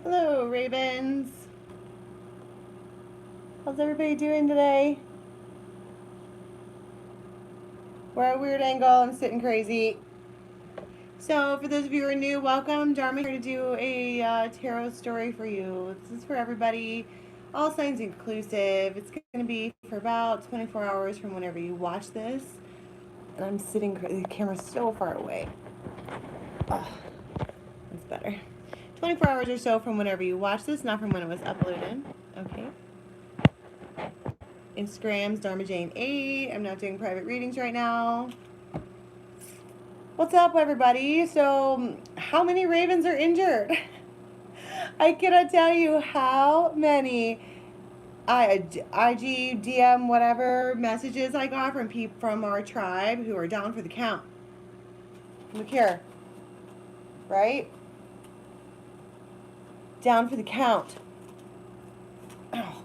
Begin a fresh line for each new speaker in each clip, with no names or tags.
Hello, Ravens. How's everybody doing today? We're at a weird angle. I'm sitting crazy. So, for those of you who are new, welcome. Dharma here to do a tarot story for you. This is for everybody, all signs inclusive. It's going to be for about 24 hours from whenever you watch this. And I'm sitting, the camera's so far away. Oh, that's better. 24 hours or so from whenever you watch this, not from when it was uploaded. Okay. Instagram's Dharma Jane 8. I'm not doing private readings right now. What's up, everybody? So, how many ravens are injured? I cannot tell you how many IG, DM, whatever messages I got from people from our tribe who are down for the count. Look here, right? Down for the count. Oh.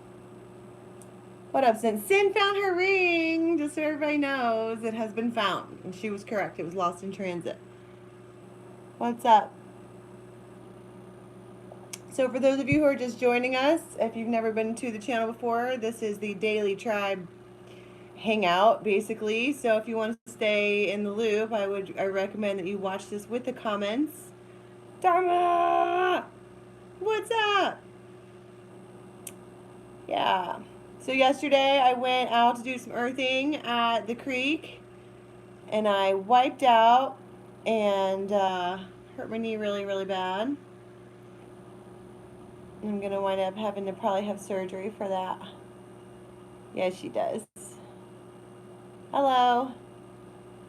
What up, Sin? Sin found her ring. Just so everybody knows, it has been found. And she was correct. It was lost in transit. What's up? So for those of you who are just joining us, if you've never been to the channel before, this is the daily tribe hangout, basically. So if you want to stay in the loop, I recommend that you watch this with the comments. Dharma! What's up? Yeah. So yesterday I went out to do some earthing at the creek, and I wiped out and hurt my knee really, really bad. I'm gonna wind up having to probably have surgery for that. Yeah, she does. Hello.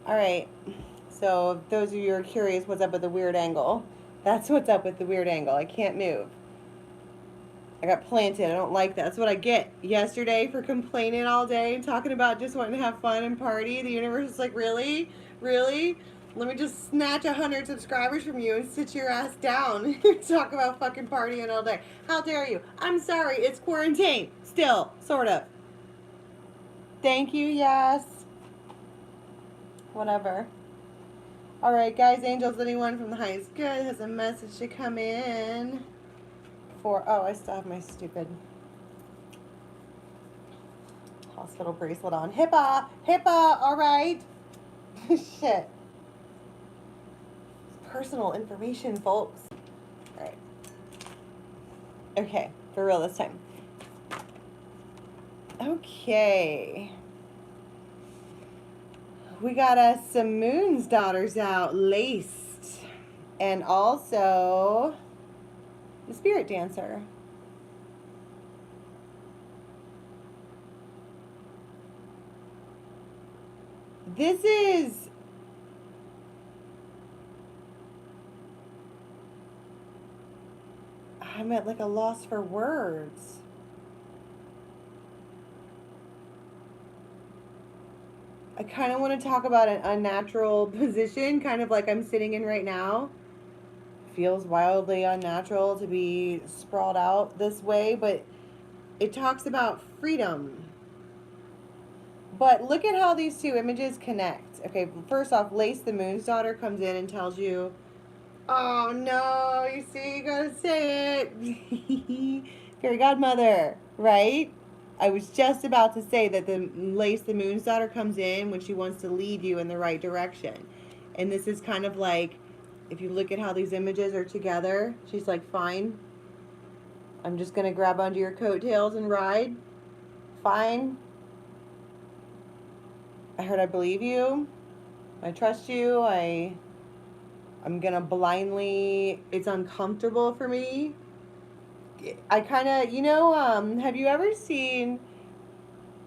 All right. So if those of you who are curious what's up with the weird angle, that's what's up with the weird angle. I can't move. I got planted. I don't like that. That's what I get yesterday for complaining all day, talking about just wanting to have fun and party. The universe is like, really? Really? Let me just snatch 100 subscribers from you and sit your ass down and talk about fucking partying all day. How dare you? I'm sorry. It's quarantine. Still, sort of. Thank you, yes. Whatever. All right, guys, angels, anyone from the highest good has a message to come in for, oh, I still have my stupid hospital bracelet on. HIPAA, HIPAA, all right. Shit. Personal information, folks. All right. Okay, for real this time. Okay. We got us some Moon's Daughters out, laced. And also the Spirit Dancer. This is I'm at like a loss for words. I kind of want to talk about an unnatural position, kind of like I'm sitting in right now. Feels wildly unnatural to be sprawled out this way, but it talks about freedom. But look at how these two images connect. Okay, first off, Lace the Moon's daughter comes in and tells you, oh no, you see, you gotta say it. Fairy godmother, right? I was just about to say that the Lace the Moon's daughter comes in when she wants to lead you in the right direction. And this is kind of like, if you look at how these images are together, she's like, fine, I'm just gonna grab onto your coattails and ride. Fine. I heard I believe you. I trust you. I'm gonna blindly, it's uncomfortable for me. I kind of, have you ever seen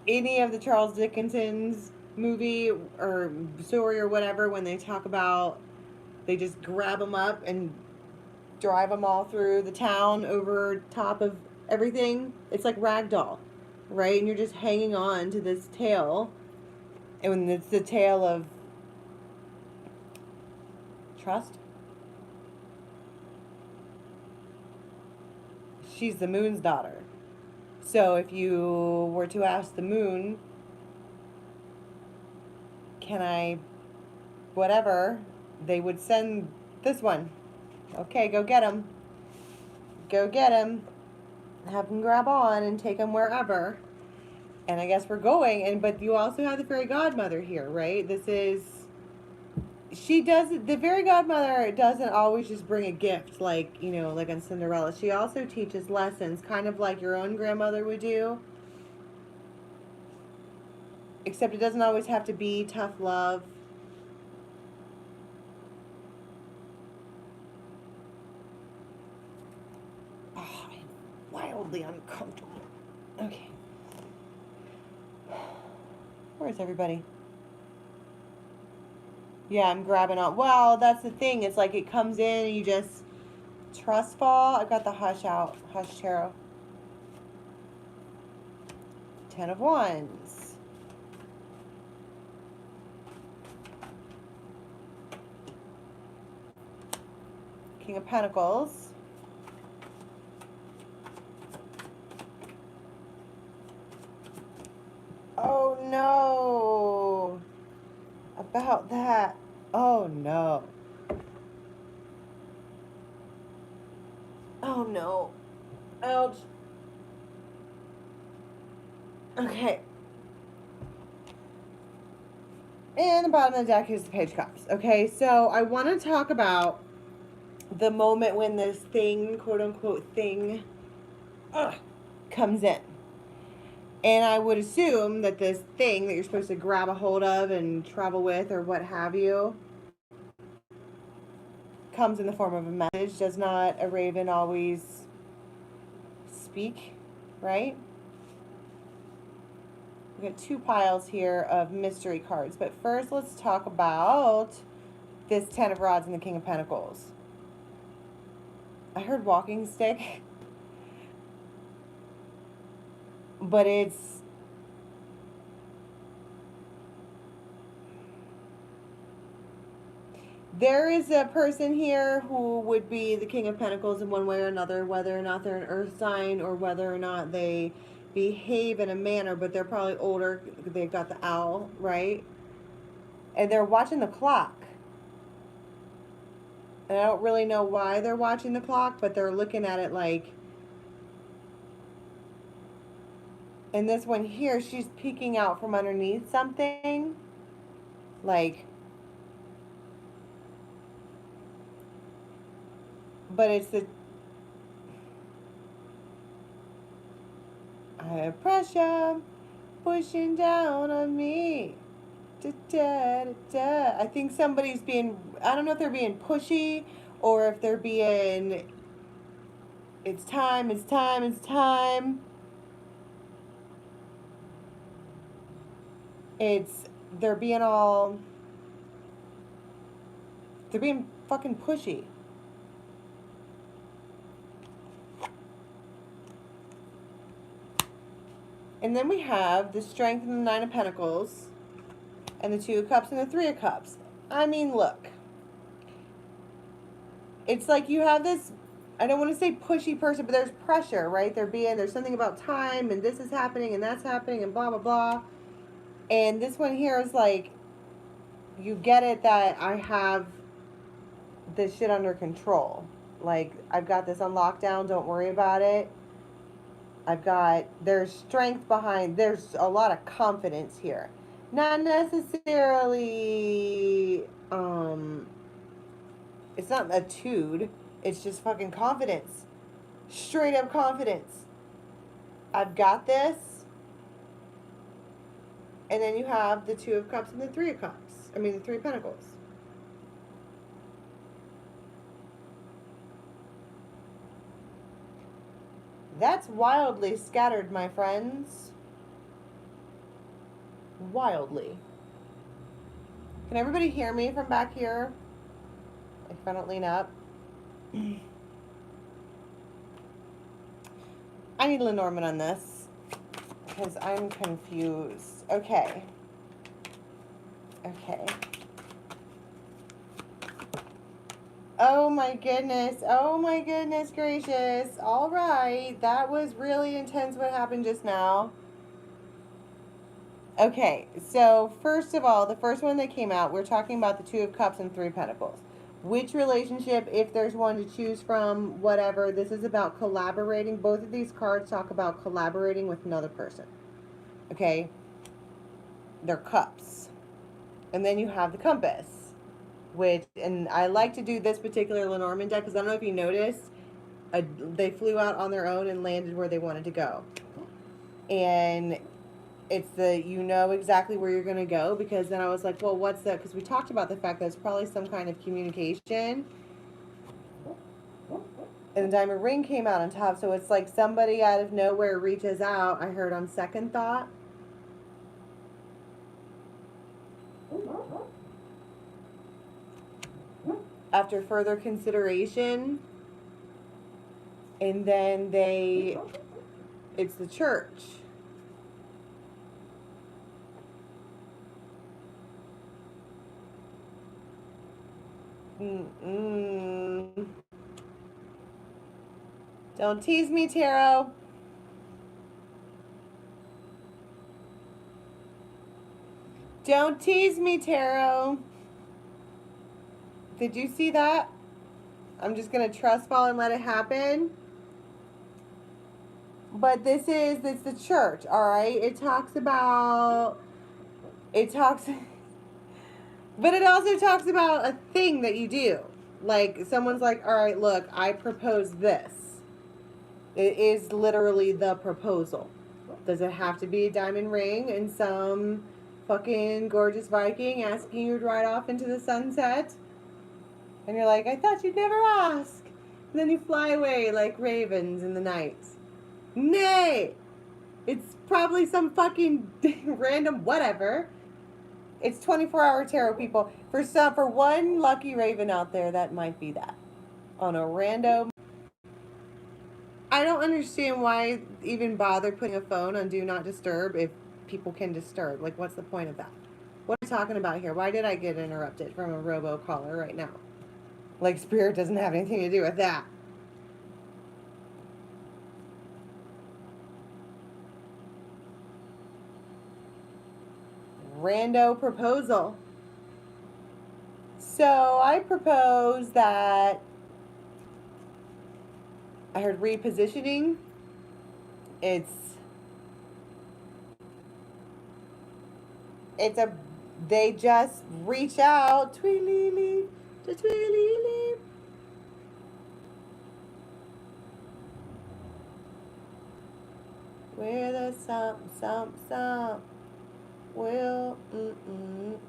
any of the Charles Dickens's movie or story or whatever when they talk about they just grab them up and drive them all through the town over top of everything? It's like ragdoll, right? And you're just hanging on to this tail, and it's the tale of trust. She's the moon's daughter. So if you were to ask the moon, can I, whatever, they would send this one. Okay, go get him. go get him, have him grab on and take him wherever. And I guess we're going. But you also have the fairy godmother here, right? The fairy godmother doesn't always just bring a gift like, like on Cinderella. She also teaches lessons, kind of like your own grandmother would do. Except it doesn't always have to be tough love. Oh, I'm wildly uncomfortable. Okay. Where's everybody? Yeah, I'm grabbing on. Well, that's the thing. It's like it comes in and you just trust fall. I've got the hush out. Hush tarot. 10 of Wands. King of Pentacles. Oh no. About that. Oh no. Oh no. Ouch. Okay. And the bottom of the deck is the Page of Cups. Okay, so I want to talk about the moment when this thing, quote unquote thing, comes in. And I would assume that this thing that you're supposed to grab a hold of and travel with or what have you comes in the form of a message. Does not a raven always speak, right? We got 2 piles here of mystery cards. But first, let's talk about this 10 of Rods and the King of Pentacles. I heard walking stick. But there is a person here who would be the King of Pentacles in one way or another, whether or not they're an earth sign or whether or not they behave in a manner, but they're probably older. They've got the owl, right? And they're watching the clock. And I don't really know why they're watching the clock, but they're looking at it like... And this one here, she's peeking out from underneath something. Like... But it's the... I have pressure pushing down on me. Da, da, da, da. I think somebody's being... I don't know if they're being pushy or if they're being... It's time, it's time, it's time. They're being all... They're being fucking pushy. And then we have the Strength and the 9 of Pentacles and the 2 of Cups and the 3 of Cups. I mean, look. It's like you have this, I don't want to say pushy person, but there's pressure, right? There's something about time and this is happening and that's happening and blah, blah, blah. And this one here is like, you get it that I have this shit under control. Like, I've got this on lockdown, don't worry about it. There's strength behind, there's a lot of confidence here. Not necessarily, it's not a tude, it's just fucking confidence. Straight up confidence. I've got this. And then you have the 2 of Cups and the 3 of Cups. I mean, the 3 of Pentacles. That's wildly scattered, my friends. Wildly. Can everybody hear me from back here? If I don't lean up. I need Lenormand on this because I'm confused. Okay. Okay. Oh my goodness. Oh my goodness gracious. All right. That was really intense what happened just now. Okay. So first of all, the first one that came out, we're talking about the 2 of Cups and 3 of Pentacles. Which relationship, if there's one to choose from, whatever. This is about collaborating. Both of these cards talk about collaborating with another person. Okay? They're cups. And then you have the compass, which, and I like to do this particular Lenormand deck because I don't know if you noticed, they flew out on their own and landed where they wanted to go. And it's the, you know exactly where you're going to go, because then I was like, well, what's that? Because we talked about the fact that it's probably some kind of communication. And the diamond ring came out on top, so it's like somebody out of nowhere reaches out, I heard on second thought. After further consideration, and then it's the church. Don't tease me, tarot. Don't tease me, tarot. Did you see that? I'm just going to trust fall and let it happen. But it's the church, all right? It talks, but it also talks about a thing that you do. Like, someone's like, all right, look, I propose this. It is literally the proposal. Does it have to be a diamond ring and some fucking gorgeous Viking asking you to ride off into the sunset? And you're like, I thought you'd never ask. And then you fly away like ravens in the night. Nay! It's probably some fucking random whatever. It's 24-hour tarot, people. For one lucky raven out there, that might be that. On a random. I don't understand why even bother putting a phone on Do Not Disturb if people can disturb. Like, what's the point of that? What are we talking about here? Why did I get interrupted from a robo-caller right now? Like, spirit doesn't have anything to do with that. Rando proposal. So I propose that I heard repositioning. They just reach out, tweely to tweely. Where the some will,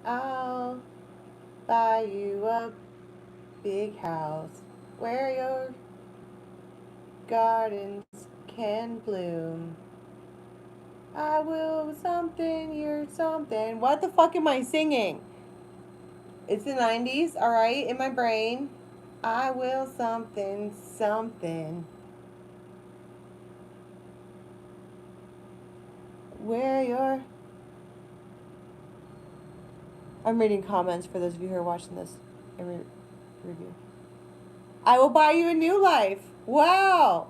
I'll buy you a big house where your gardens can bloom. I will something, you're something. What the fuck am I singing? It's the 90s, alright, in my brain. I will something, something. Where you're... I'm reading comments for those of you who are watching this review. I will buy you a new life. Wow.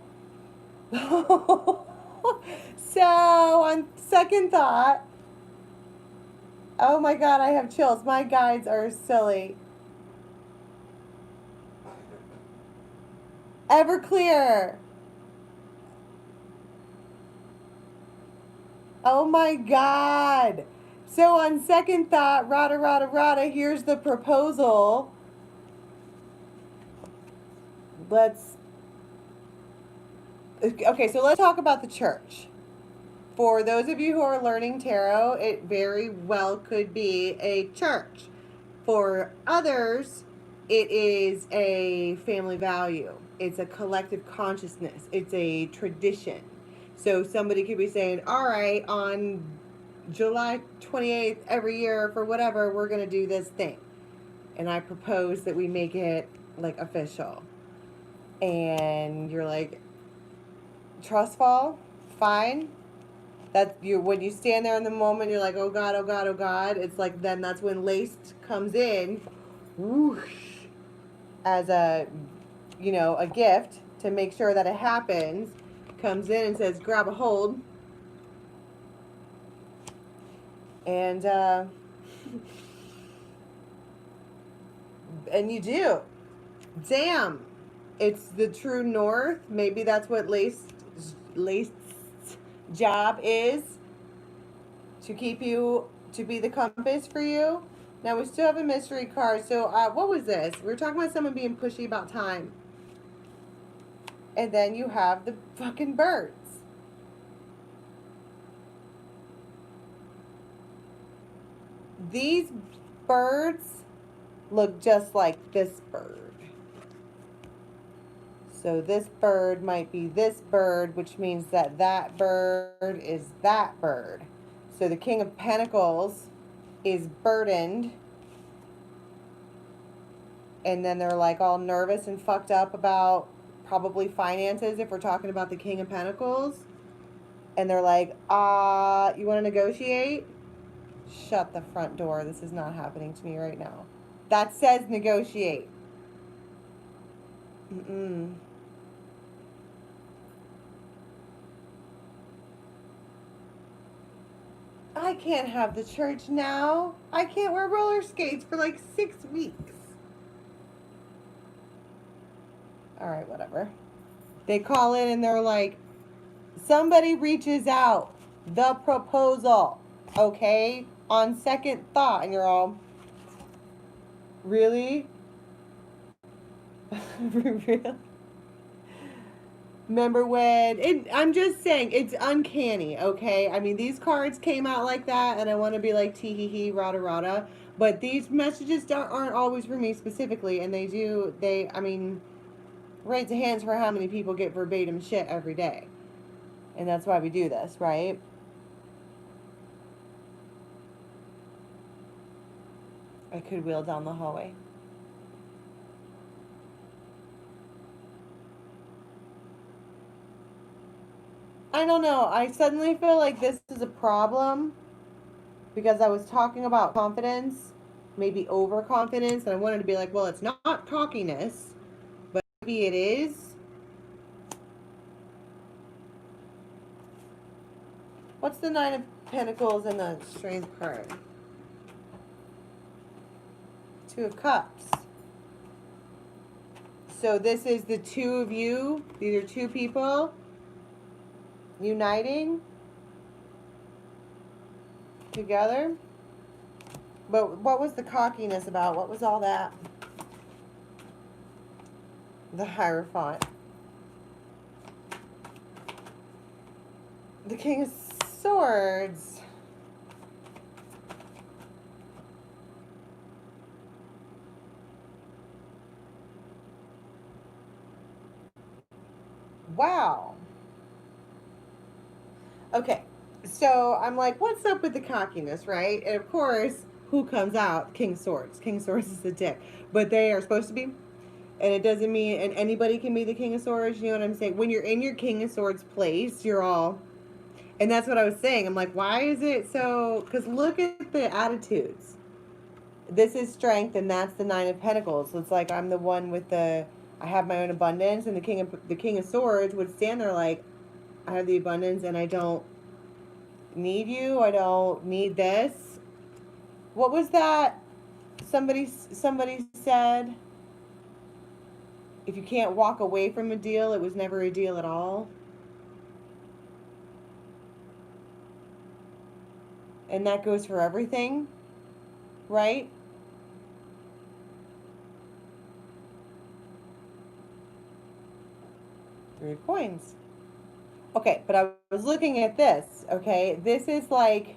So, on second thought, oh my god, I have chills. My guides are silly. Everclear. Oh my god. So on second thought, rada, here's the proposal. Okay, so let's talk about the church. For those of you who are learning tarot, it very well could be a church. For others, it is a family value. It's a collective consciousness. It's a tradition. So somebody could be saying, all right, on July 28th every year for whatever, we're going to do this thing. And I propose that we make it like official. And you're like, trust fall, fine. When you stand there in the moment, you're like, oh God, oh God, oh God. It's like, then that's when laced comes in, whoosh, as a gift to make sure that it happens. Comes in and says, grab a hold. And and you do. Damn. It's the true north. Maybe that's what Lace's job is, to keep you, to be the compass for you. Now we still have a mystery card. So what was this? We were talking about someone being pushy about time. And then you have the fucking birds. These birds look just like this bird. So this bird might be this bird, which means that that bird is that bird. So the King of Pentacles is burdened. And then they're like all nervous and fucked up about probably finances if we're talking about the King of Pentacles. And they're like, you want to negotiate? Shut the front door. This is not happening to me right now. That says negotiate. Mm-mm. I can't have the church now. I can't wear roller skates for like 6 weeks. All right, whatever. They call in and they're like, somebody reaches out. The proposal. Okay? On second thought. And you're all, really? Really? Remember when I'm just saying, it's uncanny, okay? I mean, these cards came out like that, and I want to be like tee hee hee rada rada, but these messages aren't always for me specifically, and I mean, raise the hands for how many people get verbatim shit every day, and that's why we do this, right? I could wheel down the hallway. I don't know. I suddenly feel like this is a problem because I was talking about confidence, maybe overconfidence, and I wanted to be like, well, it's not cockiness, but maybe it is. What's the Nine of Pentacles and the Strength card? Two of Cups. So this is the two of you. These are two people uniting together. But what was the cockiness about? What was all that? The Hierophant. The King of Swords. Wow. Okay. So I'm like, what's up with the cockiness, right? And of course, who comes out? King of Swords. King of Swords is the dick. But they are supposed to be. And it doesn't mean, and anybody can be the King of Swords, you know what I'm saying? When you're in your King of Swords place, you're all, and that's what I was saying. I'm like, why is it so, because look at the attitudes. This is strength, and that's the Nine of Pentacles. So it's like, I'm the one with I have my own abundance, and the King of Swords would stand there like, I have the abundance, and I don't need you. I don't need this. What was that? Somebody said, if you can't walk away from a deal, it was never a deal at all. And that goes for everything, right? Three of Coins. Okay, but I was looking at this, okay? This is like,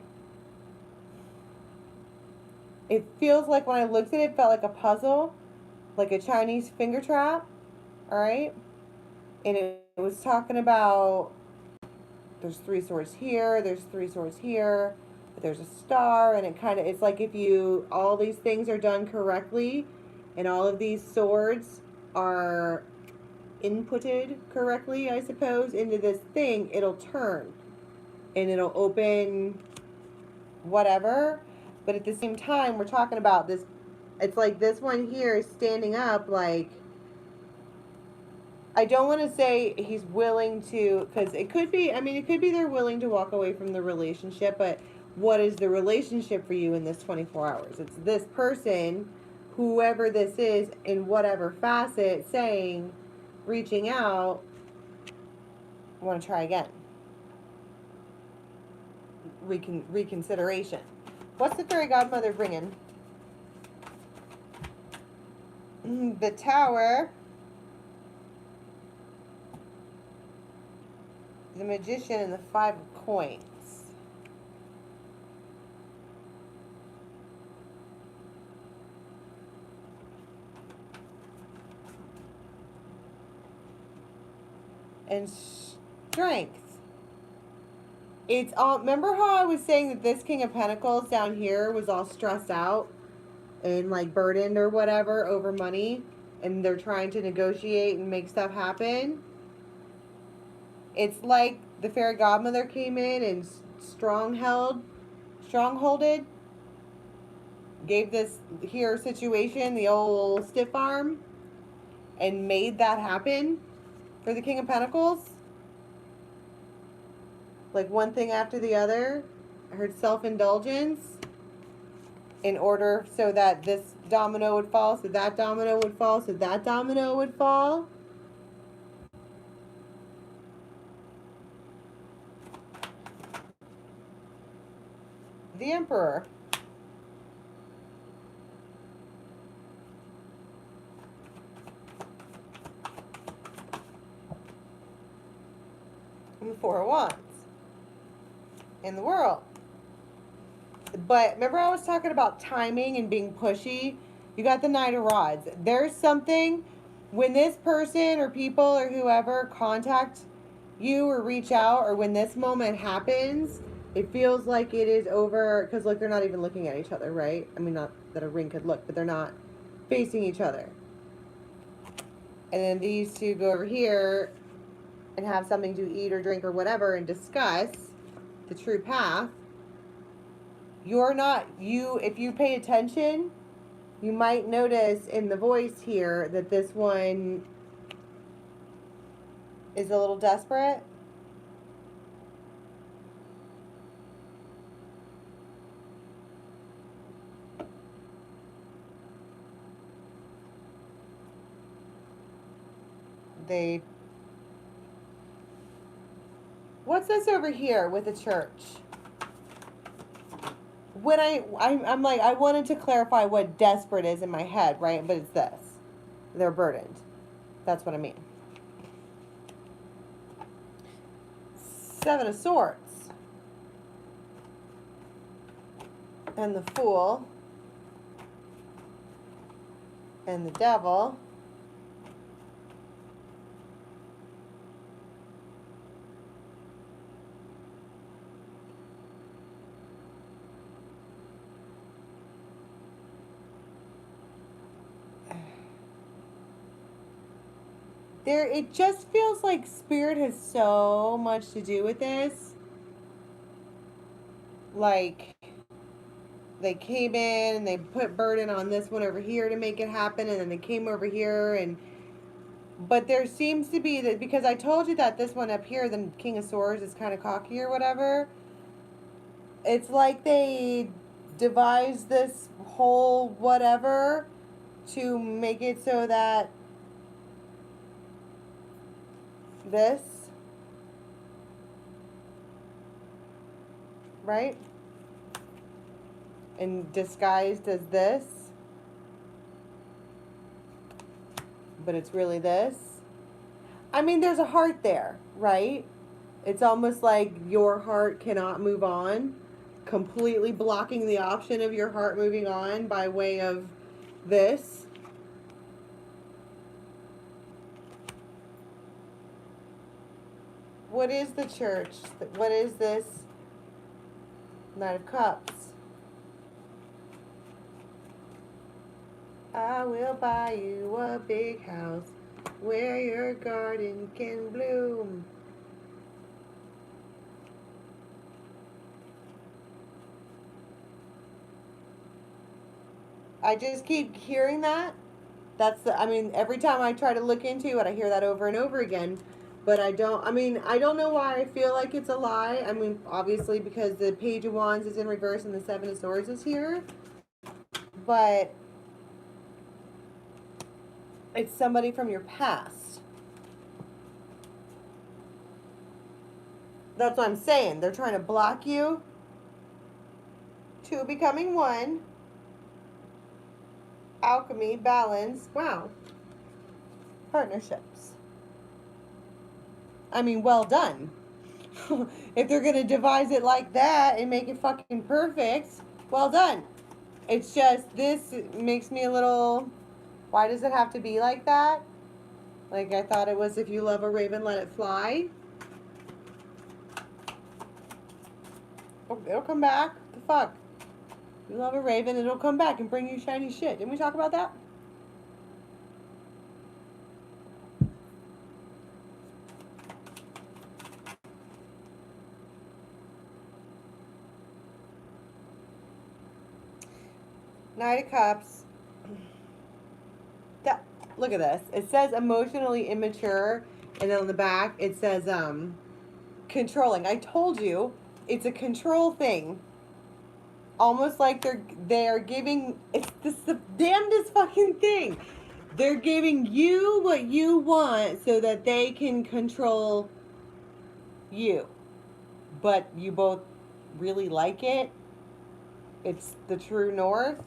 it feels like when I looked at it, it felt like a puzzle, like a Chinese finger trap, all right? And it was talking about, there's three swords here, there's three swords here, but there's a star, and it's like if all these things are done correctly, and all of these swords are inputted correctly, I suppose, into this thing, it'll turn and it'll open whatever. But at the same time, we're talking about this, it's like this one here is standing up like, I don't want to say he's willing to, because it could be, I mean, it could be they're willing to walk away from the relationship, but what is the relationship for you in this 24 hours? It's this person whoever this is in whatever facet saying, reaching out, I want to try again. Reconsideration. What's the fairy godmother bringing? The Tower, the Magician, and the Five of Coins. And Strength. It's all, remember how I was saying that this King of Pentacles down here was all stressed out and like burdened or whatever over money, and they're trying to negotiate and make stuff happen? It's like the fairy godmother came in and strongholded, gave this here situation the old stiff arm, and made that happen for the King of Pentacles. Like one thing after the other. I heard self-indulgence in order so that this domino would fall, so that domino would fall, so that domino would fall. The Emperor. And the Four of Wands. In the world. But remember I was talking about timing and being pushy? You got the Knight of Rods. There's something when this person or people or whoever contact you or reach out, or when this moment happens, it feels like it is over. Because look, they're not even looking at each other, right? I mean, not that a ring could look, but they're not facing each other. And then these two go over here and have something to eat or drink or whatever and discuss the true path. If you pay attention, you might notice in the voice here that this one is a little desperate. What's this over here with the church? When I'm like, I wanted to clarify what desperate is in my head, right? But it's this. They're burdened. That's what I mean. Seven of Swords. And the Fool. And the Devil. It just feels like Spirit has so much to do with this. Like, they came in and they put burden on this one over here to make it happen, and then they came over here, but there seems to be that, because I told you that this one up here, the King of Swords, is kind of cocky or whatever. It's like they devised this whole whatever to make it so that this, right? And disguised as this, but it's really this. I mean, there's a heart there, right? It's almost like your heart cannot move on, completely blocking the option of your heart moving on by way of this. What is the church? What is this? Knight of Cups. I will buy you a big house where your garden can bloom. I just keep hearing that. I mean, every time I try to look into it, I hear that over and over again. But I don't know why I feel like it's a lie. I mean, obviously because the Page of Wands is in reverse and the Seven of Swords is here. But It's somebody from your past. That's what I'm saying. They're trying to block you. Two becoming one. Alchemy, balance. Wow. Partnerships. I mean, well done. If they're going to devise it like that and make it fucking perfect, well done. It's just, this makes me a little, why does it have to be like that? Like, I thought it was if you love a raven, let it fly. Oh, it'll come back. What the fuck? If you love a raven, it'll come back and bring you shiny shit. Didn't we talk about that? Knight of Cups. Look at this. It says emotionally immature, and then on the back it says controlling. I told you, it's a control thing. Almost like they're giving, it's the damnedest fucking thing. They're giving you what you want so that they can control you. But you both really like it. It's the true north.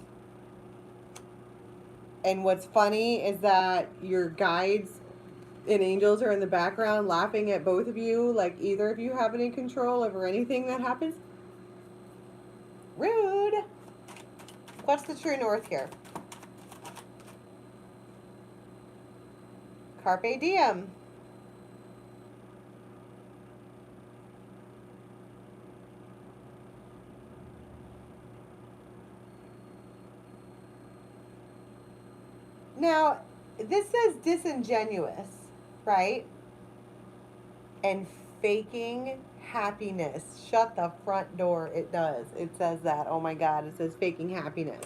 And what's funny is that your guides and angels are in the background laughing at both of you, like either of you have any control over anything that happens. Rude. What's the true north here? Carpe diem. Now, this says disingenuous, right? And faking happiness. Shut the front door. It does. It says that. Oh my God. It says faking happiness.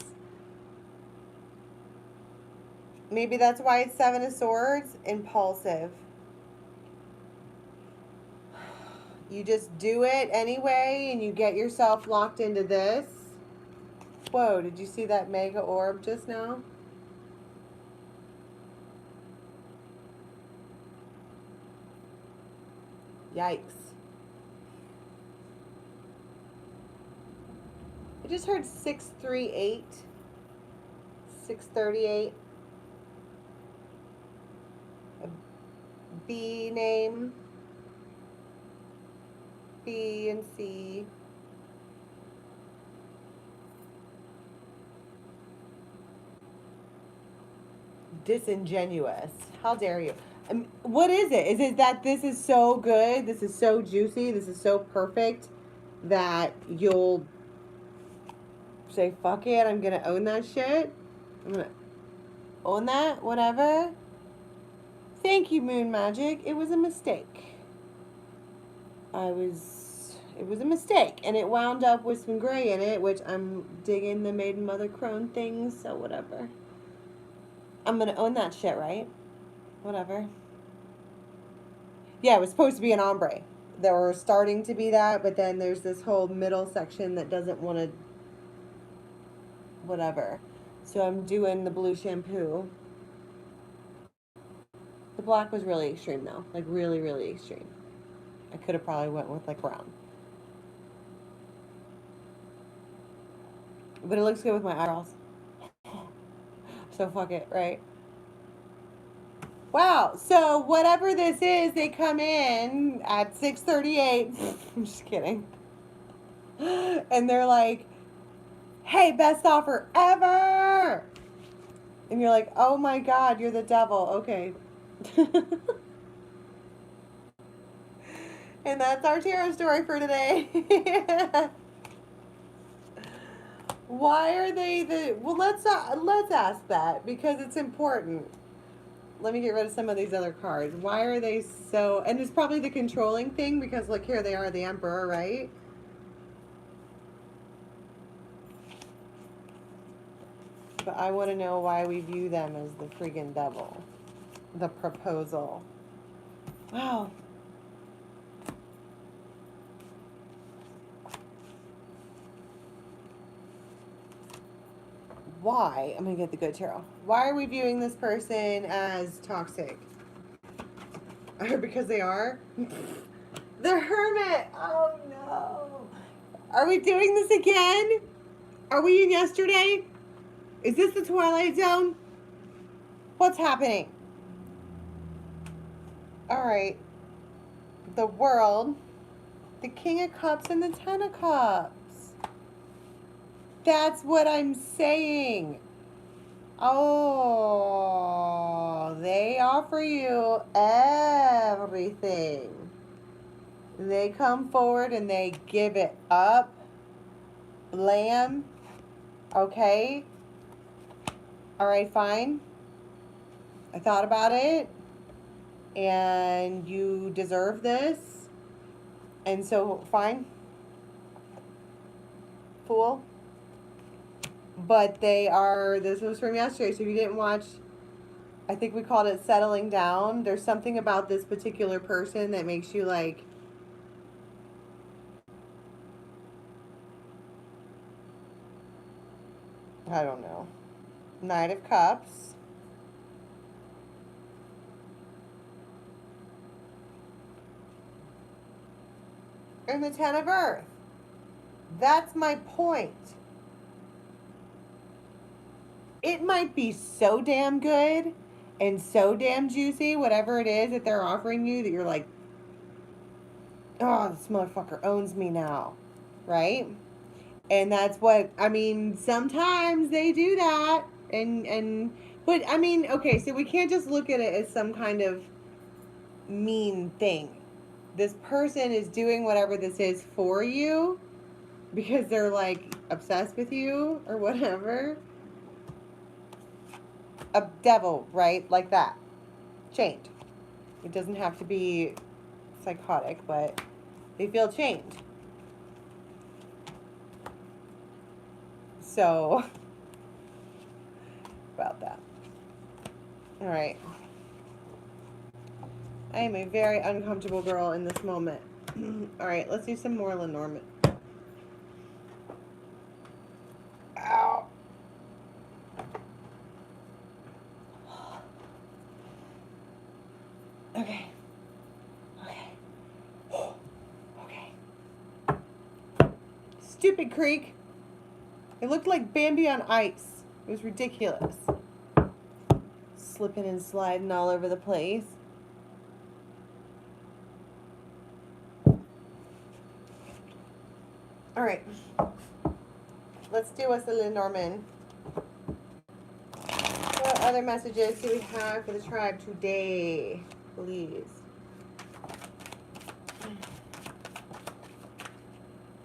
Maybe that's why it's Seven of Swords. Impulsive. You just do it anyway and you get yourself locked into this. Whoa, did you see that mega orb just now? Yikes. I just heard 638. 638. A B name. B and C. Disingenuous. How dare you? What is it? Is it that this is so good, this is so juicy, this is so perfect that you'll say, fuck it, I'm gonna own that shit? I'm gonna own that, whatever. Thank you, Moon Magic. It was a mistake. It was a mistake, and it wound up with some gray in it, which I'm digging the Maiden Mother Crone things, so whatever. I'm gonna own that shit, right? Whatever. Yeah, it was supposed to be an ombre. There were starting to be that, but then there's this whole middle section that doesn't want to, whatever. So I'm doing the blue shampoo. The black was really extreme though, like really, really extreme. I could have probably went with like brown. But it looks good with my eyebrows. So fuck it, right? Wow. So whatever this is, they come in at 6:38. I'm just kidding. And they're like, "Hey, best offer ever." And you're like, "Oh my God, you're the devil." Okay. And that's our tarot story for today. Why are they the? Well, let's ask that because it's important. Let me get rid of some of these other cards. Why are they so? And it's probably the controlling thing because look here, they are the Emperor, right? But I want to know why we view them as the friggin' devil. The proposal. Wow. why, I'm going to get the good tarot. Why are we viewing this person as toxic? Because they are? The Hermit! Oh no! Are we doing this again? Are we in yesterday? Is this the Twilight Zone? What's happening? Alright. The World. The King of Cups and the Ten of Cups. That's what I'm saying. Oh, they offer you everything. They come forward and they give it up. Blam. Okay. All right, fine. I thought about it. And you deserve this. And so, fine. Fool. But they are, this was from yesterday, so if you didn't watch, I think we called it Settling Down. There's something about this particular person that makes you like, I don't know. Knight of Cups. And the Ten of Earth. That's my point. It might be so damn good and so damn juicy, whatever it is that they're offering you, that you're like, oh, this motherfucker owns me now, right? And that's what, I mean, sometimes they do that. But I mean, okay, so we can't just look at it as some kind of mean thing. This person is doing whatever this is for you because they're like obsessed with you or whatever. A devil, right? Like that. Chained. It doesn't have to be psychotic, but they feel chained. So, about that. All right. I am a very uncomfortable girl in this moment. All right, let's do some more Lenormand. Ow. Okay. Okay. Stupid creek. It looked like Bambi on ice. It was ridiculous. Slipping and sliding all over the place. All right. Let's do us a Lenormand. What other messages do we have for the tribe today? Please.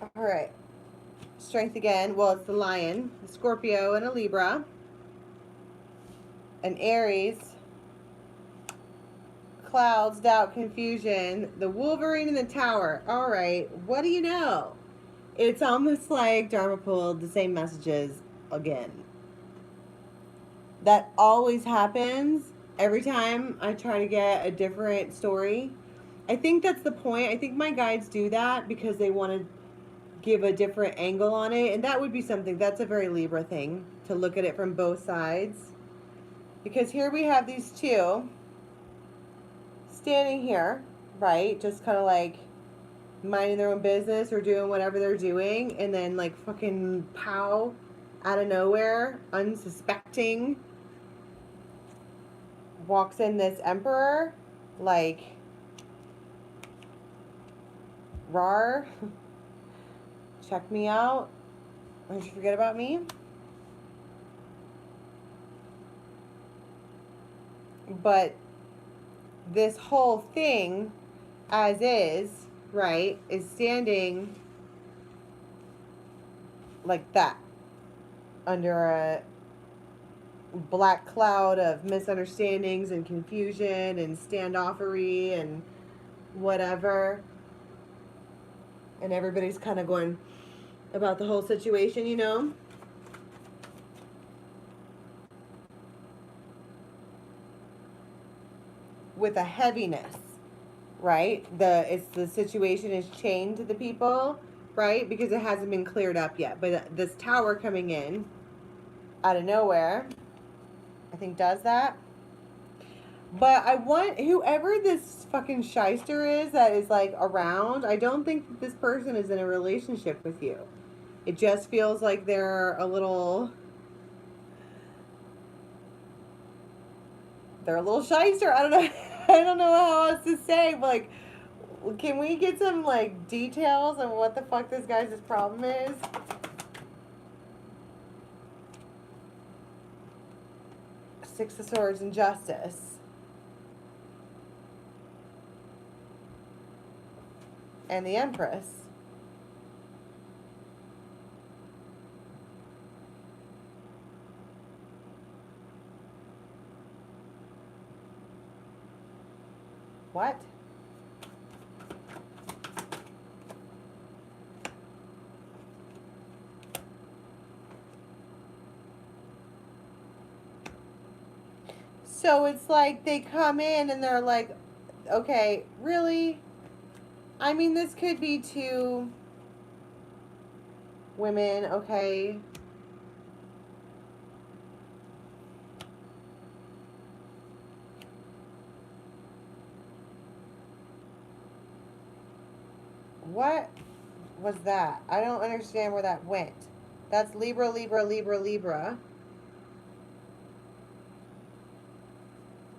All right. Strength again. Well, it's the Lion, a Scorpio, and a Libra. An Aries. Clouds, doubt, confusion. The Wolverine and the Tower. All right. What do you know? It's almost like Dharma pulled the same messages again. That always happens every time I try to get a different story. I think that's the point. I think my guides do that because they want to give a different angle on it. And that would be something, that's a very Libra thing, to look at it from both sides. Because here we have these two standing here, right? Just kind of like minding their own business or doing whatever they're doing. And then like fucking pow, out of nowhere, unsuspecting, walks in this emperor, like, rar, check me out, don't you forget about me. But this whole thing, as is, right, is standing like that, under a black cloud of misunderstandings and confusion and standoffery and whatever. And everybody's kind of going about the whole situation, you know? With a heaviness, right? The situation is chained to the people, right? Because it hasn't been cleared up yet. But this tower coming in, out of nowhere. I think does that. But I want whoever this fucking shyster is that is like around, I don't think that this person is in a relationship with you. It just feels like they're a little shyster. I don't know. I don't know how else to say. But like, can we get some like details on what the fuck this guy's problem is? Six of Swords and Justice. And the Empress. What? So it's like they come in and they're like, okay, really? I mean, this could be two women, okay? What was that? I don't understand where that went. That's Libra, Libra, Libra, Libra.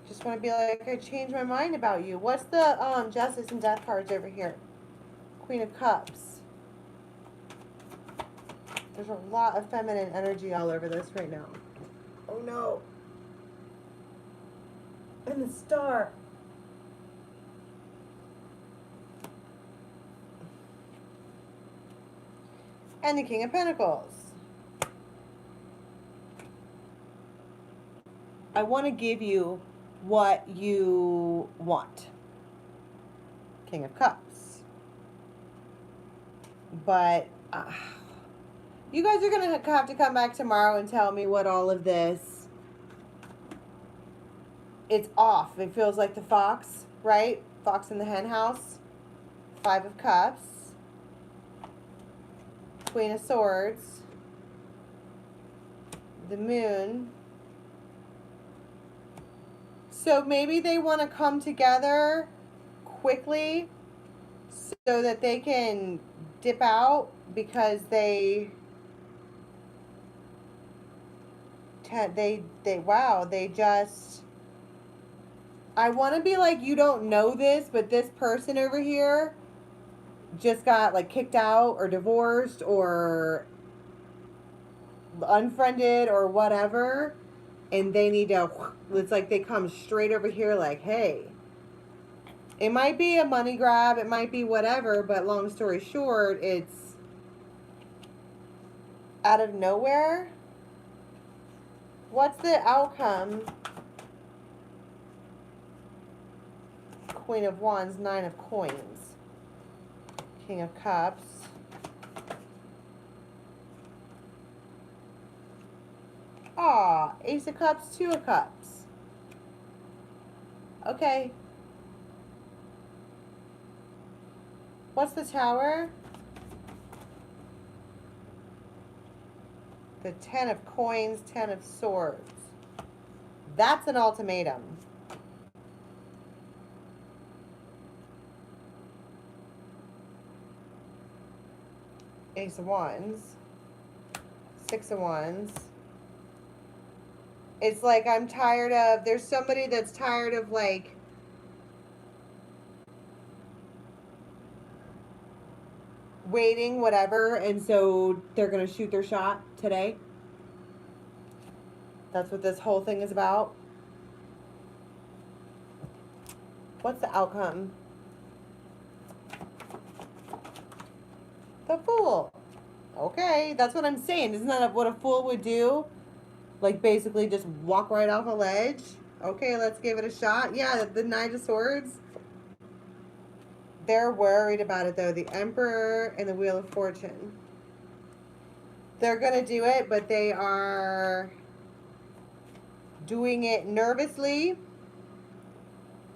Just want to be like, I changed my mind about you. What's the Justice and Death cards over here? Queen of Cups. There's a lot of feminine energy all over this right now. Oh no. And the Star. And the King of Pentacles. I want to give you what you want. King of Cups. But you guys are going to have to come back tomorrow and tell me what all of this, it's off. It feels like the fox, right? Fox in the hen house. Five of Cups. Queen of Swords. The Moon. So maybe they want to come together quickly so that they can dip out because they just, I want to be like, you don't know this, but this person over here just got like kicked out or divorced or unfriended or whatever, and they need to, it's like they come straight over here like, hey, it might be a money grab, it might be whatever, but long story short, it's out of nowhere. What's the outcome? Queen of Wands, Nine of Coins. King of Cups. Aw, Ace of Cups, Two of Cups. Okay. What's the Tower? The Ten of Coins, Ten of Swords. That's an ultimatum. Ace of Wands. Six of Wands. It's like I'm tired of, there's somebody that's tired of like waiting, whatever, and so they're going to shoot their shot today. That's what this whole thing is about. What's the outcome? The Fool. Okay, that's what I'm saying. Isn't that what a fool would do? Like basically just walk right off a ledge? Okay, let's give it a shot. Yeah, the Knight of Swords. They're worried about it though. The Emperor and the Wheel of Fortune. They're going to do it, but they are doing it nervously.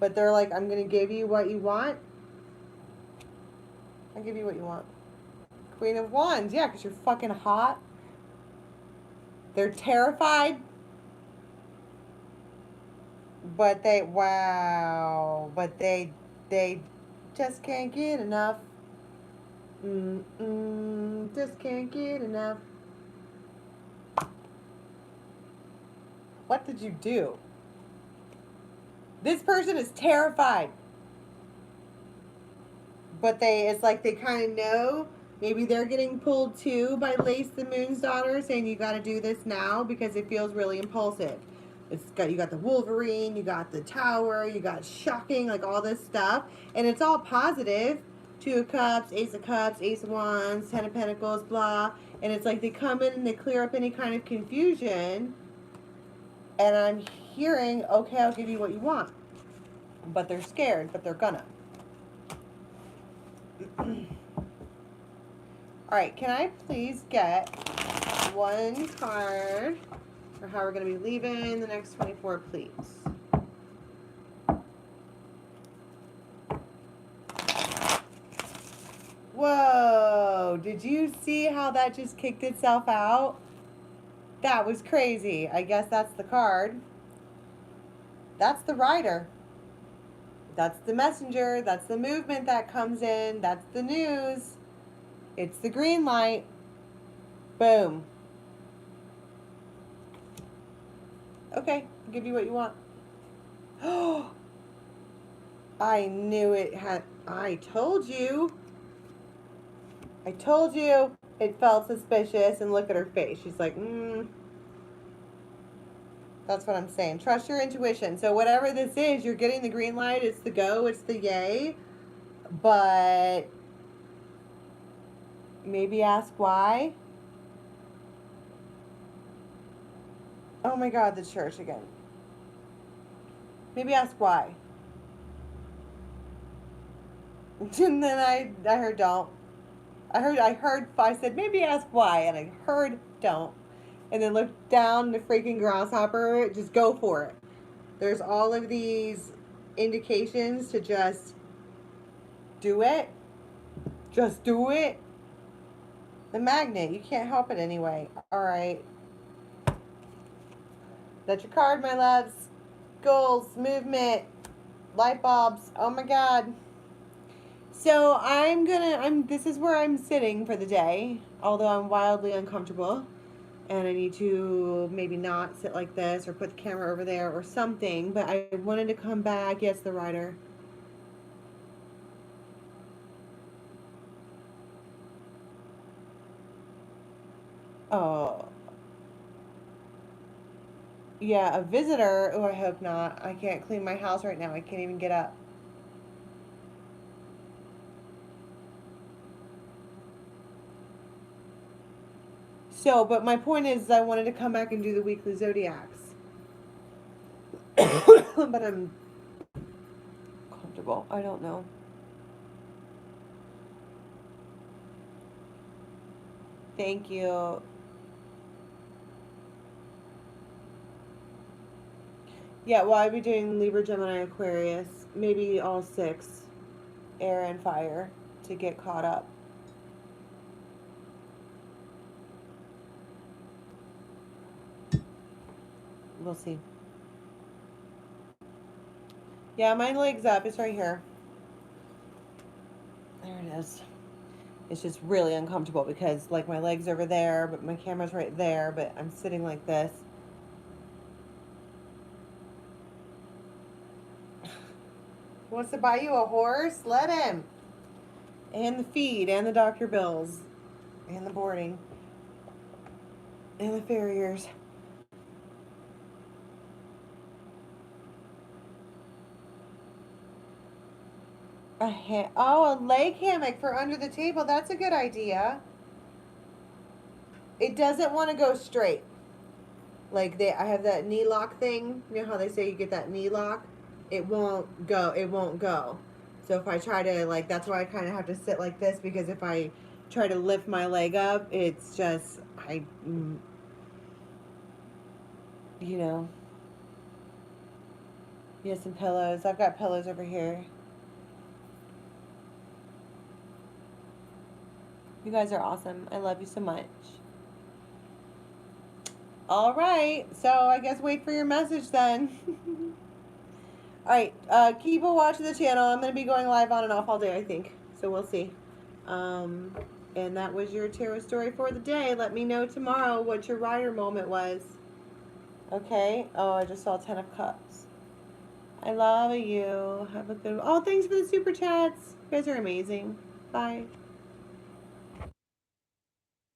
But they're like, I'm going to give you what you want. I'll give you what you want. Queen of Wands. Yeah, because you're fucking hot. They're terrified, but they just can't get enough. Just can't get enough. What did you do? This person is terrified. But it's like they kind of know. Maybe they're getting pulled too by Lace the Moon's daughter, saying you got to do this now because it feels really impulsive. You got the Wolverine, you got the Tower, you got shocking, like all this stuff, and it's all positive. Two of Cups, Ace of Cups, Ace of Wands, Ten of Pentacles, blah, and it's like they come in and they clear up any kind of confusion. And I'm hearing, okay, I'll give you what you want, but they're scared, but they're gonna. All right, can I please get one card for how we're going to be leaving the next 24, please? Whoa, did you see how that just kicked itself out? That was crazy. I guess that's the card. That's the rider. That's the messenger. That's the movement that comes in. That's the news. It's the green light. Boom. Okay, I'll give you what you want. Oh, I knew it had. I told you. I told you it felt suspicious, and look at her face. She's like, That's what I'm saying. Trust your intuition. So whatever this is, you're getting the green light. It's the go. It's the yay. But maybe ask why. Oh my God, the church again. Maybe ask why. And then I heard don't. I said maybe ask why, and I heard don't. And then look down the freaking grasshopper. Just go for it. There's all of these indications to just do it. Just do it. The magnet, you can't help it anyway. All right. That's your card, my loves. Goals, movement, light bulbs. Oh my God. So this is where I'm sitting for the day, although I'm wildly uncomfortable. And I need to maybe not sit like this or put the camera over there or something. But I wanted to come back. Yes, the rider. Oh. Yeah, a visitor. Oh, I hope not. I can't clean my house right now. I can't even get up. So, but my point is I wanted to come back and do the weekly zodiacs. But I'm comfortable. I don't know. Thank you. Yeah, well, I'll be doing Libra, Gemini, Aquarius. Maybe all 6. Air and fire to get caught up. We'll see. Yeah, my leg's up. It's right here. There it is. It's just really uncomfortable because, like, my leg's over there, but my camera's right there, but I'm sitting like this. He wants to buy you a horse? Let him. And the feed, and the doctor bills, and the boarding, and the farriers. A leg hammock for under the table. That's a good idea. It doesn't want to go straight. Like I have that knee lock thing. You know how they say you get that knee lock? It won't go. It won't go. So if I try to, like, that's why I kind of have to sit like this, because if I try to lift my leg up, it's just, you know. You have some pillows. I've got pillows over here. You guys are awesome. I love you so much. All right. So I guess wait for your message then. All right. Keep a watch of the channel. I'm going to be going live on and off all day, I think. So we'll see. Um, and that was your tarot story for the day. Let me know tomorrow what your rider moment was. Okay. Oh, I just saw 10 of Cups. I love you. Have a good one. Oh, thanks for the super chats. You guys are amazing. Bye.